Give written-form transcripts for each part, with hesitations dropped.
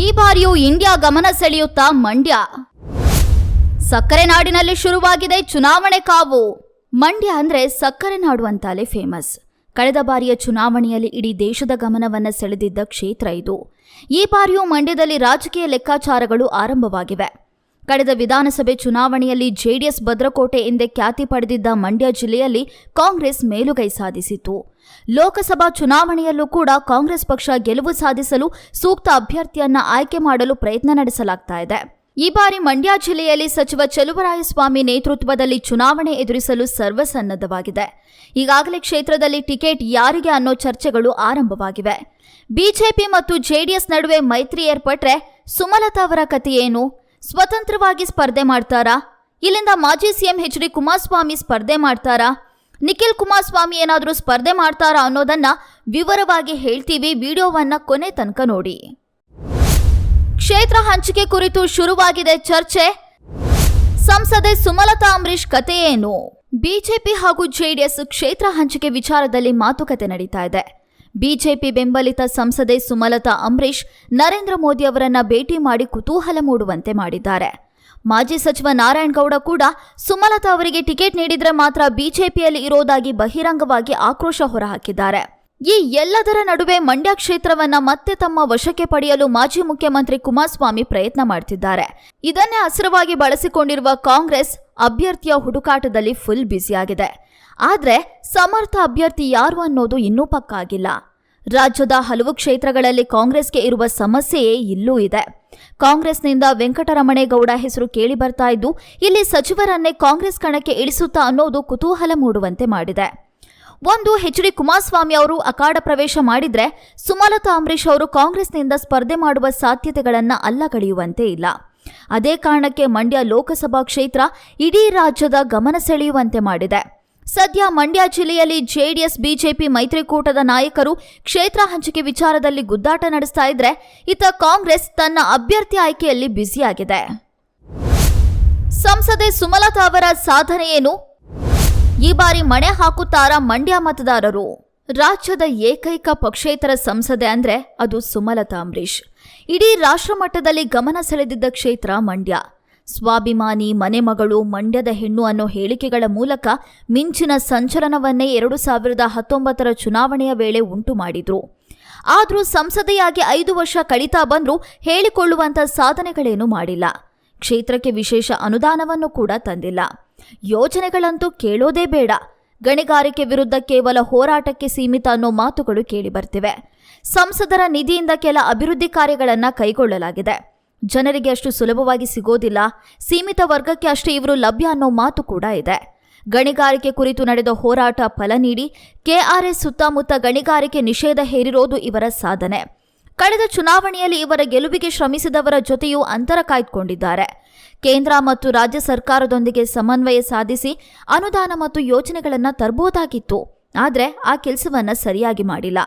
ಈ ಬಾರಿಯೂ ಇಂಡಿಯಾ ಗಮನ ಸೆಳೆಯುತ್ತಾ ಮಂಡ್ಯ. ಸಕ್ಕರೆ ನಾಡಿನಲ್ಲಿ ಶುರುವಾಗಿದೆ ಚುನಾವಣೆ ಕಾವು. ಮಂಡ್ಯ ಅಂದ್ರೆ ಸಕ್ಕರೆ ನಾಡು ಅಂತಾಲೆ ಫೇಮಸ್. ಕಳೆದ ಬಾರಿಯ ಚುನಾವಣೆಯಲ್ಲಿ ಇಡೀ ದೇಶದ ಗಮನವನ್ನ ಸೆಳೆದಿದ್ದ ಕ್ಷೇತ್ರ ಇದು. ಈ ಬಾರಿಯೂ ಮಂಡ್ಯದಲ್ಲಿ ರಾಜಕೀಯ ಲೆಕ್ಕಾಚಾರಗಳು ಆರಂಭವಾಗಿವೆ. ಕಳೆದ ವಿಧಾನಸಭೆ ಚುನಾವಣೆಯಲ್ಲಿ ಜೆಡಿಎಸ್ ಭದ್ರಕೋಟೆ ಎಂದೇ ಖ್ಯಾತಿ ಪಡೆದಿದ್ದ ಮಂಡ್ಯ ಜಿಲ್ಲೆಯಲ್ಲಿ ಕಾಂಗ್ರೆಸ್ ಮೇಲುಗೈ ಸಾಧಿಸಿತು. ಲೋಕಸಭಾ ಚುನಾವಣೆಯಲ್ಲೂ ಕೂಡ ಕಾಂಗ್ರೆಸ್ ಪಕ್ಷ ಗೆಲುವು ಸಾಧಿಸಲು ಸೂಕ್ತ ಅಭ್ಯರ್ಥಿಯನ್ನ ಆಯ್ಕೆ ಮಾಡಲು ಪ್ರಯತ್ನ ನಡೆಸಲಾಗ್ತಾ ಇದೆ. ಈ ಬಾರಿ ಮಂಡ್ಯ ಜಿಲ್ಲೆಯಲ್ಲಿ ಸಚಿವ ಚಲುವರಾಯಸ್ವಾಮಿ ನೇತೃತ್ವದಲ್ಲಿ ಚುನಾವಣೆ ಎದುರಿಸಲು ಸರ್ವಸನ್ನದ್ಧವಾಗಿದೆ. ಈಗಾಗಲೇ ಕ್ಷೇತ್ರದಲ್ಲಿ ಟಿಕೆಟ್ ಯಾರಿಗೆ ಅನ್ನೋ ಚರ್ಚೆಗಳು ಆರಂಭವಾಗಿವೆ. ಬಿಜೆಪಿ ಮತ್ತು ಜೆಡಿಎಸ್ ನಡುವೆ ಮೈತ್ರಿ ಏರ್ಪಟ್ರೆ ಸುಮಲತಾ ಅವರ ಕಥೆ ಏನು? ಸ್ವತಂತ್ರವಾಗಿ ಸ್ಪರ್ಧೆ ಮಾಡ್ತಾರಾ? ಇಲ್ಲಿಂದ ಮಾಜಿ ಸಿಎಂ ಎಚ್.ಡಿ. ಕುಮಾರಸ್ವಾಮಿ ಸ್ಪರ್ಧೆ ಮಾಡ್ತಾರಾ? ನಿಖಿಲ್ ಕುಮಾರಸ್ವಾಮಿ ಏನಾದರೂ ಸ್ಪರ್ಧೆ ಮಾಡ್ತಾರಾ ಅನ್ನೋದನ್ನ ವಿವರವಾಗಿ ಹೇಳ್ತೀವಿ. ವಿಡಿಯೋವನ್ನ ಕೊನೆ ತನಕ ನೋಡಿ. ಕ್ಷೇತ್ರ ಹಂಚಿಕೆ ಕುರಿತು ಶುರುವಾಗಿದೆ ಚರ್ಚೆ. ಸಂಸದೆ ಸುಮಲತಾ ಅಂಬರೀಶ್ ಕತೆ ಏನು? ಬಿಜೆಪಿ ಹಾಗೂ ಜೆಡಿಎಸ್ ಕ್ಷೇತ್ರ ಹಂಚಿಕೆ ವಿಚಾರದಲ್ಲಿ ಮಾತುಕತೆ ನಡೀತಾ ಇದೆ. ಬಿಜೆಪಿ ಬೆಂಬಲಿತ ಸಂಸದೆ ಸುಮಲತಾ ಅಂಬರೀಶ್ ನರೇಂದ್ರ ಮೋದಿ ಅವರನ್ನ ಭೇಟಿ ಮಾಡಿ ಕುತೂಹಲ ಮೂಡುವಂತೆ ಮಾಡಿದ್ದಾರೆ. ಮಾಜಿ ಸಚಿವ ನಾರಾಯಣಗೌಡ ಕೂಡ ಸುಮಲತಾ ಅವರಿಗೆ ಟಿಕೆಟ್ ನೀಡಿದ್ರೆ ಮಾತ್ರ ಬಿಜೆಪಿಯಲ್ಲಿ ಇರೋದಾಗಿ ಬಹಿರಂಗವಾಗಿ ಆಕ್ರೋಶ ಹೊರಹಾಕಿದ್ದಾರೆ. ಈ ಎಲ್ಲದರ ನಡುವೆ ಮಂಡ್ಯ ಕ್ಷೇತ್ರವನ್ನ ಮತ್ತೆ ತಮ್ಮ ವಶಕ್ಕೆ ಪಡೆಯಲು ಮಾಜಿ ಮುಖ್ಯಮಂತ್ರಿ ಕುಮಾರಸ್ವಾಮಿ ಪ್ರಯತ್ನ ಮಾಡ್ತಿದ್ದಾರೆ. ಇದನ್ನೇ ಅಸ್ತ್ರವಾಗಿ ಬಳಸಿಕೊಂಡಿರುವ ಕಾಂಗ್ರೆಸ್ ಅಭ್ಯರ್ಥಿಯ ಹುಡುಕಾಟದಲ್ಲಿ ಫುಲ್ ಬ್ಯುಸಿಯಾಗಿದೆ. ಆದ್ರೆ ಸಮರ್ಥ ಅಭ್ಯರ್ಥಿ ಯಾರು ಅನ್ನೋದು ಇನ್ನೂ ಪಕ್ಕಾ ಆಗಿಲ್ಲ. ರಾಜ್ಯದ ಹಲವು ಕ್ಷೇತ್ರಗಳಲ್ಲಿ ಕಾಂಗ್ರೆಸ್ಗೆ ಇರುವ ಸಮಸ್ಯೆಯೇ ಇಲ್ಲೂ ಇದೆ. ಕಾಂಗ್ರೆಸ್ನಿಂದ ವೆಂಕಟರಮಣೇಗೌಡ ಹೆಸರು ಕೇಳಿ ಬರ್ತಾ ಇದ್ದು, ಇಲ್ಲಿ ಸಚಿವರನ್ನೇ ಕಾಂಗ್ರೆಸ್ ಕಣಕ್ಕೆ ಇಳಿಸುತ್ತಾ ಅನ್ನೋದು ಕುತೂಹಲ ಮೂಡುವಂತೆ ಮಾಡಿದೆ. ಒಂದು ಎಚ್.ಡಿ. ಕುಮಾರಸ್ವಾಮಿ ಅವರು ಅಖಾಡ ಪ್ರವೇಶ ಮಾಡಿದ್ರೆ ಸುಮಲತಾ ಅಂಬರೀಶ್ ಅವರು ಕಾಂಗ್ರೆಸ್ನಿಂದ ಸ್ಪರ್ಧೆ ಮಾಡುವ ಸಾಧ್ಯತೆಗಳನ್ನ ಅಲ್ಲಗಳೆಯುವಂತೆ ಇಲ್ಲ. ಅದೇ ಕಾರಣಕ್ಕೆ ಮಂಡ್ಯ ಲೋಕಸಭಾ ಕ್ಷೇತ್ರ ಇಡೀ ರಾಜ್ಯದ ಗಮನ ಸೆಳೆಯುವಂತೆ ಮಾಡಿದೆ. ಸದ್ಯ ಮಂಡ್ಯ ಜಿಲ್ಲೆಯಲ್ಲಿ ಜೆಡಿಎಸ್ ಬಿಜೆಪಿ ಮೈತ್ರಿಕೂಟದ ನಾಯಕರು ಕ್ಷೇತ್ರ ಹಂಚಿಕೆ ವಿಚಾರದಲ್ಲಿ ಗುದ್ದಾಟ ನಡೆಸ್ತಾ ಇದ್ರೆ, ಇತ್ತ ಕಾಂಗ್ರೆಸ್ ತನ್ನ ಅಭ್ಯರ್ಥಿ ಆಯ್ಕೆಯಲ್ಲಿ ಬ್ಯುಸಿಯಾಗಿದೆ. ಸಂಸದೆ ಸುಮಲತಾ ಅವರ ಸಾಧನೆ ಏನು? ಈ ಬಾರಿ ಮಣೆ ಹಾಕುತ್ತಾರಾ ಮಂಡ್ಯ ಮತದಾರರು? ರಾಜ್ಯದ ಏಕೈಕ ಪಕ್ಷೇತರ ಸಂಸದೆ ಅಂದ್ರೆ ಅದು ಸುಮಲತಾ ಅಂಬರೀಶ್. ಇಡೀ ರಾಷ್ಟ್ರ ಮಟ್ಟದಲ್ಲಿ ಗಮನ ಸೆಳೆದಿದ್ದ ಕ್ಷೇತ್ರ ಮಂಡ್ಯ. ಸ್ವಾಭಿಮಾನಿ, ಮನೆ ಮಗಳು, ಮಂಡ್ಯದ ಹೆಣ್ಣು ಅನ್ನೋ ಹೇಳಿಕೆಗಳ ಮೂಲಕ ಮಿಂಚಿನ ಸಂಚಲನವನ್ನೇ 2019 ಚುನಾವಣೆಯ ವೇಳೆ ಉಂಟು ಮಾಡಿದ್ರು. ಆದರೂ ಸಂಸದೆಯಾಗಿ 5 ವರ್ಷ ಕಳೀತಾ ಬಂದ್ರೂ ಹೇಳಿಕೊಳ್ಳುವಂತ ಸಾಧನೆಗಳೇನೂ ಮಾಡಿಲ್ಲ. ಕ್ಷೇತ್ರಕ್ಕೆ ವಿಶೇಷ ಅನುದಾನವನ್ನು ಕೂಡ ತಂದಿಲ್ಲ. ಯೋಜನೆಗಳಂತೂ ಕೇಳೋದೇ ಬೇಡ. ಗಣಿಗಾರಿಕೆ ವಿರುದ್ಧ ಕೇವಲ ಹೋರಾಟಕ್ಕೆ ಸೀಮಿತ ಅನ್ನೋ ಮಾತುಗಳು ಕೇಳಿಬರ್ತಿವೆ. ಸಂಸದರ ನಿಧಿಯಿಂದ ಕೆಲ ಅಭಿವೃದ್ಧಿ ಕಾರ್ಯಗಳನ್ನು ಕೈಗೊಳ್ಳಲಾಗಿದೆ. ಜನರಿಗೆ ಅಷ್ಟು ಸುಲಭವಾಗಿ ಸಿಗೋದಿಲ್ಲ. ಸೀಮಿತ ವರ್ಗಕ್ಕೆ ಅಷ್ಟೇ ಇವರು ಲಭ್ಯ ಅನ್ನೋ ಮಾತು ಕೂಡ ಇದೆ. ಗಣಿಗಾರಿಕೆ ಕುರಿತು ನಡೆದ ಹೋರಾಟ ಫಲ ನೀಡಿ ಕೆಆರ್ಎಸ್ ಸುತ್ತಮುತ್ತ ಗಣಿಗಾರಿಕೆ ನಿಷೇಧ ಹೇರಿರೋದು ಇವರ ಸಾಧನೆ. ಕಳೆದ ಚುನಾವಣೆಯಲ್ಲಿ ಇವರ ಗೆಲುವಿಗೆ ಶ್ರಮಿಸಿದವರ ಜೊತೆಯೂ ಅಂತರ ಕಾಯ್ದುಕೊಂಡಿದ್ದಾರೆ. ಕೇಂದ್ರ ಮತ್ತು ರಾಜ್ಯ ಸರ್ಕಾರದೊಂದಿಗೆ ಸಮನ್ವಯ ಸಾಧಿಸಿ ಅನುದಾನ ಮತ್ತು ಯೋಜನೆಗಳನ್ನು ತರಬಹುದಾಗಿತ್ತು. ಆದರೆ ಆ ಕೆಲಸವನ್ನ ಸರಿಯಾಗಿ ಮಾಡಿಲ್ಲ.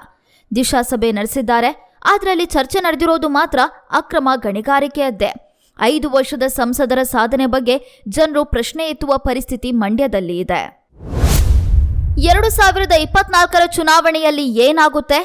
ದಿಶಾ ಸಭೆ ನಡೆಸಿದ್ದಾರೆ. ಆದರೆ ಅಲ್ಲಿ ಚರ್ಚೆ ನಡೆದಿರೋದು ಮಾತ್ರ ಅಕ್ರಮ ಗಣಿಗಾರಿಕೆಯದ್ದೇ. 5 ವರ್ಷದ ಸಂಸದರ ಸಾಧನೆ ಬಗ್ಗೆ ಜನರು ಪ್ರಶ್ನೆ ಎತ್ತುವ ಪರಿಸ್ಥಿತಿ ಮಂಡ್ಯದಲ್ಲಿ ಇದೆ. 2024 ಚುನಾವಣೆಯಲ್ಲಿ ಏನಾಗುತ್ತೆ?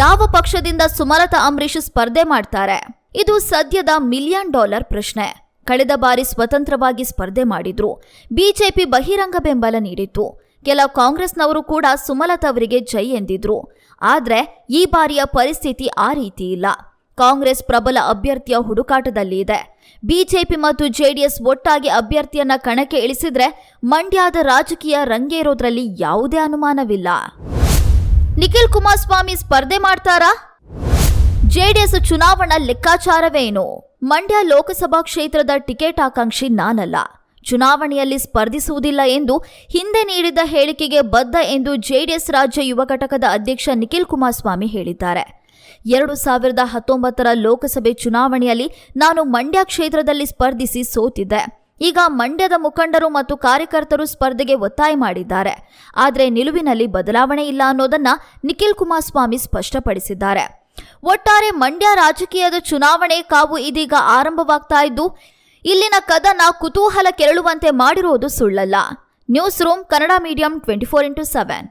ಯಾವ ಪಕ್ಷದಿಂದ ಸುಮಲತಾ ಅಂಬರೀಶ್ ಸ್ಪರ್ಧೆ ಮಾಡ್ತಾರೆ? ಇದು ಸದ್ಯದ $1 ಮಿಲಿಯನ್ ಪ್ರಶ್ನೆ. ಕಳೆದ ಬಾರಿ ಸ್ವತಂತ್ರವಾಗಿ ಸ್ಪರ್ಧೆ ಮಾಡಿದ್ರು. ಬಿಜೆಪಿ ಬಹಿರಂಗ ಬೆಂಬಲ ನೀಡಿತ್ತು. ಕೆಲ ಕಾಂಗ್ರೆಸ್ನವರು ಕೂಡ ಸುಮಲತಾ ಅವರಿಗೆ ಜೈ ಎಂದಿದ್ರು. ಆದ್ರೆ ಈ ಬಾರಿಯ ಪರಿಸ್ಥಿತಿ ಆ ರೀತಿ ಇಲ್ಲ. ಕಾಂಗ್ರೆಸ್ ಪ್ರಬಲ ಅಭ್ಯರ್ಥಿಯ ಹುಡುಕಾಟದಲ್ಲಿ ಇದೆ. ಬಿಜೆಪಿ ಮತ್ತು ಜೆಡಿಎಸ್ ಒಟ್ಟಾಗಿ ಅಭ್ಯರ್ಥಿಯನ್ನ ಕಣಕ್ಕೆ ಇಳಿಸಿದ್ರೆ ಮಂಡ್ಯದ ರಾಜಕೀಯ ರಂಗೇರೋದ್ರಲ್ಲಿ ಯಾವುದೇ ಅನುಮಾನವಿಲ್ಲ. ನಿಖಿಲ್ ಕುಮಾರಸ್ವಾಮಿ ಸ್ಪರ್ಧೆ ಮಾಡ್ತಾರಾ? ಜೆಡಿಎಸ್ ಚುನಾವಣಾ ಲೆಕ್ಕಾಚಾರವೇನು? ಮಂಡ್ಯ ಲೋಕಸಭಾ ಕ್ಷೇತ್ರದ ಟಿಕೆಟ್ ಆಕಾಂಕ್ಷಿ ನಾನಲ್ಲ, ಚುನಾವಣೆಯಲ್ಲಿ ಸ್ಪರ್ಧಿಸುವುದಿಲ್ಲ ಎಂದು ಹಿಂದೆ ನೀಡಿದ ಹೇಳಿಕೆಗೆ ಬದ್ಧ ಎಂದು ಜೆಡಿಎಸ್ ರಾಜ್ಯ ಯುವ ಘಟಕದ ಅಧ್ಯಕ್ಷ ನಿಖಿಲ್ ಕುಮಾರಸ್ವಾಮಿ ಹೇಳಿದ್ದಾರೆ. 2019 ಲೋಕಸಭೆ ಚುನಾವಣೆಯಲ್ಲಿ ನಾನು ಮಂಡ್ಯ ಕ್ಷೇತ್ರದಲ್ಲಿ ಸ್ಪರ್ಧಿಸಿ ಸೋತಿದ್ದೆ. ಈಗ ಮಂಡ್ಯದ ಮುಖಂಡರು ಮತ್ತು ಕಾರ್ಯಕರ್ತರು ಸ್ಪರ್ಧೆಗೆ ಒತ್ತಾಯ ಮಾಡಿದ್ದಾರೆ. ಆದರೆ ನಿಲುವಿನಲ್ಲಿ ಬದಲಾವಣೆ ಇಲ್ಲ ಅನ್ನೋದನ್ನ ನಿಖಿಲ್ ಕುಮಾರಸ್ವಾಮಿ ಸ್ಪಷ್ಟಪಡಿಸಿದ್ದಾರೆ. ಒಟ್ಟಾರೆ ಮಂಡ್ಯ ರಾಜಕೀಯದ ಚುನಾವಣೆ ಕಾವು ಇದೀಗ ಆರಂಭವಾಗ್ತಾ ಇದ್ದು, ಇಲ್ಲಿನ ಕದನ ಕುತೂಹಲ ಕೆರಳುವಂತೆ ಮಾಡಿರೋದು ಸುಳ್ಳಲ್ಲ. News room Kannada medium 24/7.